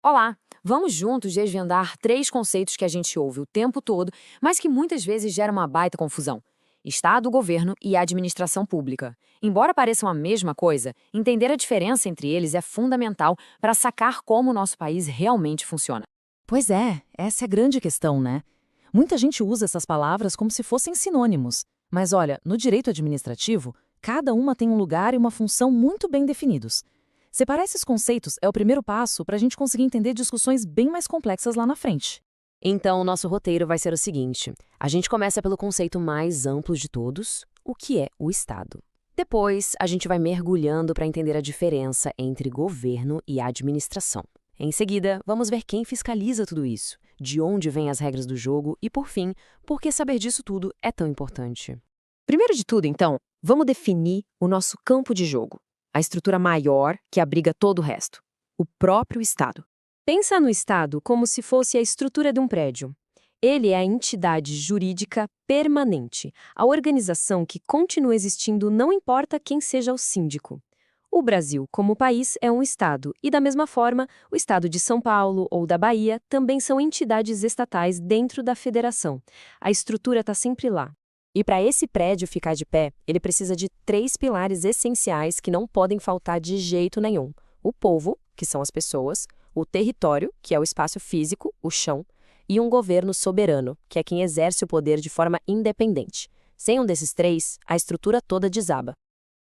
Olá! Vamos juntos desvendar três conceitos que a gente ouve o tempo todo, mas que muitas vezes geram uma baita confusão. Estado, governo e administração pública. Embora pareçam a mesma coisa, entender a diferença entre eles é fundamental para sacar como o nosso país realmente funciona. Pois é, essa é a grande questão, né? Muita gente usa essas palavras como se fossem sinônimos. Mas olha, no direito administrativo, cada uma tem um lugar e uma função muito bem definidos. Separar esses conceitos é o primeiro passo para a gente conseguir entender discussões bem mais complexas lá na frente. Então, o nosso roteiro vai ser o seguinte: a gente começa pelo conceito mais amplo de todos, o que é o Estado. Depois, a gente vai mergulhando para entender a diferença entre governo e administração. Em seguida, vamos ver quem fiscaliza tudo isso, de onde vêm as regras do jogo e, por fim, por que saber disso tudo é tão importante. Primeiro de tudo, então, vamos definir o nosso campo de jogo, a estrutura maior que abriga todo o resto, o próprio Estado. Pensa no Estado como se fosse a estrutura de um prédio. Ele é a entidade jurídica permanente, a organização que continua existindo não importa quem seja o síndico. O Brasil, como país, é um Estado, e da mesma forma, o Estado de São Paulo ou da Bahia também são entidades estatais dentro da federação. A estrutura está sempre lá. E para esse prédio ficar de pé, ele precisa de três pilares essenciais que não podem faltar de jeito nenhum. O povo, que são as pessoas, o território, que é o espaço físico, o chão, e um governo soberano, que é quem exerce o poder de forma independente. Sem um desses três, a estrutura toda desaba.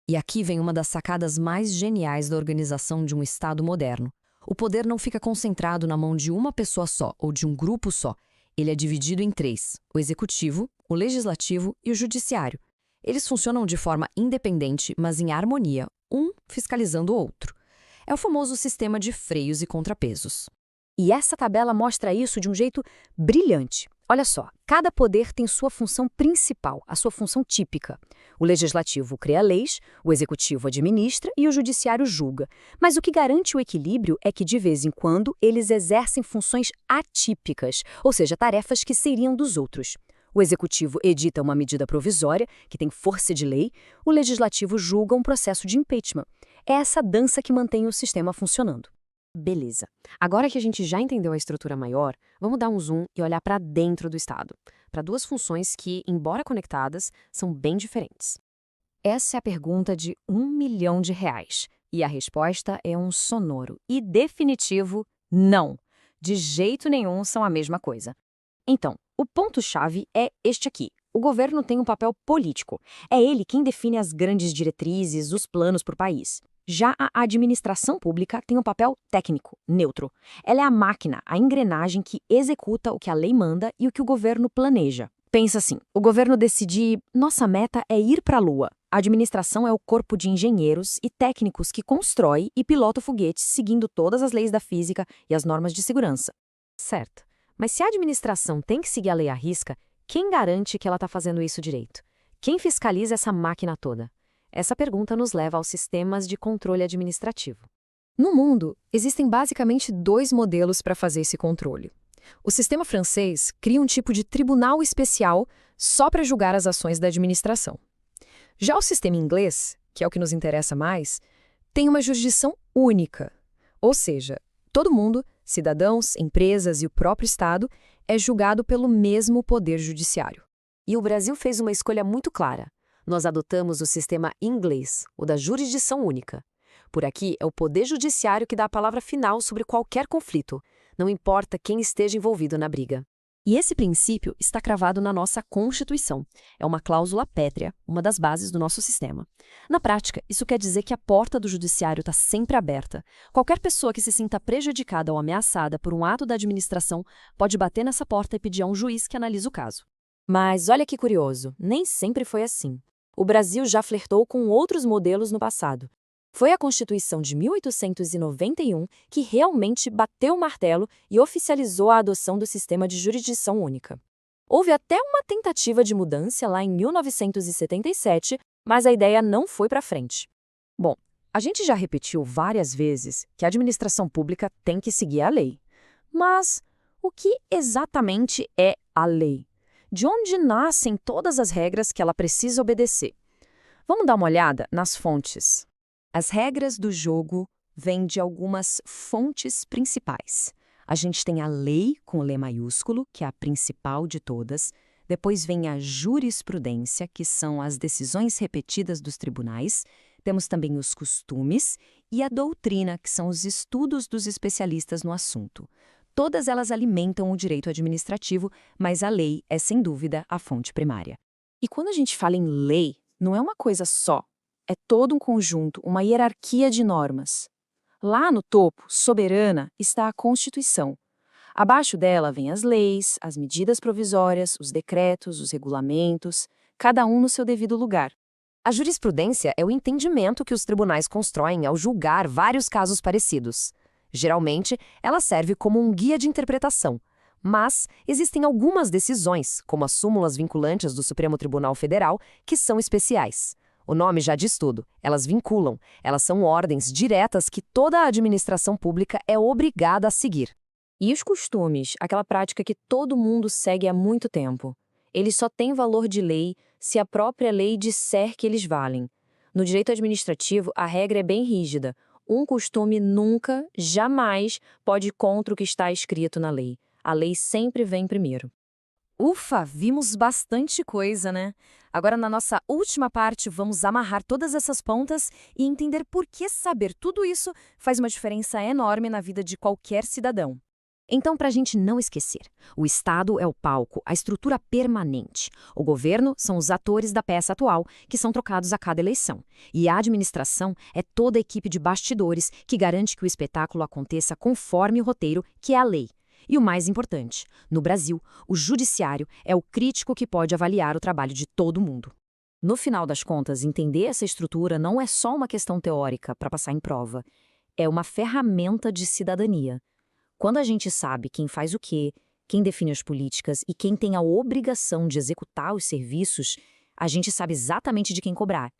E aqui vem uma das sacadas mais geniais da organização de um Estado moderno. O poder não fica concentrado na mão de uma pessoa só ou de um grupo só. Ele é dividido em três: o executivo, o legislativo e o judiciário. Eles funcionam de forma independente, mas em harmonia, um fiscalizando o outro. É o famoso sistema de freios e contrapesos. E essa tabela mostra isso de um jeito brilhante. Olha só, cada poder tem sua função principal, a sua função típica. O legislativo cria leis, o executivo administra e o judiciário julga. Mas o que garante o equilíbrio é que, de vez em quando, eles exercem funções atípicas, ou seja, tarefas que seriam dos outros. O executivo edita uma medida provisória, que tem força de lei, o legislativo julga um processo de impeachment. É essa dança que mantém o sistema funcionando. Beleza. Agora que a gente já entendeu a estrutura maior, vamos dar um zoom e olhar para dentro do Estado, para duas funções que, embora conectadas, são bem diferentes. Essa é a pergunta de R$ 1 milhão, e a resposta é um sonoro e definitivo não. De jeito nenhum são a mesma coisa. Então, o ponto-chave é este aqui. O governo tem um papel político. É ele quem define as grandes diretrizes, os planos para o país. Já a administração pública tem um papel técnico, neutro. Ela é a máquina, a engrenagem que executa o que a lei manda e o que o governo planeja. Pensa assim, o governo decide, nossa meta é ir para a Lua. A administração é o corpo de engenheiros e técnicos que constrói e pilota o foguete seguindo todas as leis da física e as normas de segurança. Certo. Mas se a administração tem que seguir a lei à risca, quem garante que ela está fazendo isso direito? Quem fiscaliza essa máquina toda? Essa pergunta nos leva aos sistemas de controle administrativo. No mundo, existem basicamente dois modelos para fazer esse controle. O sistema francês cria um tipo de tribunal especial só para julgar as ações da administração. Já o sistema inglês, que é o que nos interessa mais, tem uma jurisdição única. Ou seja, todo mundo, cidadãos, empresas e o próprio Estado, é julgado pelo mesmo poder judiciário. E o Brasil fez uma escolha muito clara. Nós adotamos o sistema inglês, o da jurisdição única. Por aqui, é o Poder Judiciário que dá a palavra final sobre qualquer conflito, não importa quem esteja envolvido na briga. E esse princípio está cravado na nossa Constituição. É uma cláusula pétrea, uma das bases do nosso sistema. Na prática, isso quer dizer que a porta do judiciário está sempre aberta. Qualquer pessoa que se sinta prejudicada ou ameaçada por um ato da administração pode bater nessa porta e pedir a um juiz que analise o caso. Mas olha que curioso, nem sempre foi assim. O Brasil já flertou com outros modelos no passado. Foi a Constituição de 1891 que realmente bateu o martelo e oficializou a adoção do sistema de jurisdição única. Houve até uma tentativa de mudança lá em 1977, mas a ideia não foi para frente. Bom, a gente já repetiu várias vezes que a administração pública tem que seguir a lei. Mas o que exatamente é a lei? De onde nascem todas as regras que ela precisa obedecer? Vamos dar uma olhada nas fontes. As regras do jogo vem de algumas fontes principais. A gente tem a lei, com L maiúsculo, que é a principal de todas. Depois vem a jurisprudência, que são as decisões repetidas dos tribunais. Temos também os costumes e a doutrina, que são os estudos dos especialistas no assunto. Todas elas alimentam o direito administrativo, mas a lei é, sem dúvida, a fonte primária. E quando a gente fala em lei, não é uma coisa só. É todo um conjunto, uma hierarquia de normas. Lá no topo, soberana, está a Constituição. Abaixo dela vêm as leis, as medidas provisórias, os decretos, os regulamentos, cada um no seu devido lugar. A jurisprudência é o entendimento que os tribunais constroem ao julgar vários casos parecidos. Geralmente, ela serve como um guia de interpretação. Mas existem algumas decisões, como as súmulas vinculantes do Supremo Tribunal Federal, que são especiais. O nome já diz tudo. Elas vinculam. Elas são ordens diretas que toda a administração pública é obrigada a seguir. E os costumes, aquela prática que todo mundo segue há muito tempo? Eles só têm valor de lei se a própria lei disser que eles valem. No direito administrativo, a regra é bem rígida. Um costume nunca, jamais, pode ir contra o que está escrito na lei. A lei sempre vem primeiro. Ufa, vimos bastante coisa, né? Agora, na nossa última parte, vamos amarrar todas essas pontas e entender por que saber tudo isso faz uma diferença enorme na vida de qualquer cidadão. Então, para a gente não esquecer, o Estado é o palco, a estrutura permanente. O governo são os atores da peça atual, que são trocados a cada eleição. E a administração é toda a equipe de bastidores que garante que o espetáculo aconteça conforme o roteiro, que é a lei. E o mais importante, no Brasil, o judiciário é o crítico que pode avaliar o trabalho de todo mundo. No final das contas, entender essa estrutura não é só uma questão teórica para passar em prova. É uma ferramenta de cidadania. Quando a gente sabe quem faz o quê, quem define as políticas e quem tem a obrigação de executar os serviços, a gente sabe exatamente de quem cobrar.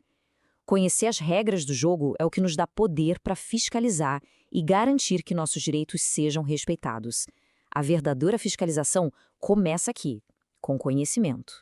Conhecer as regras do jogo é o que nos dá poder para fiscalizar e garantir que nossos direitos sejam respeitados. A verdadeira fiscalização começa aqui, com conhecimento.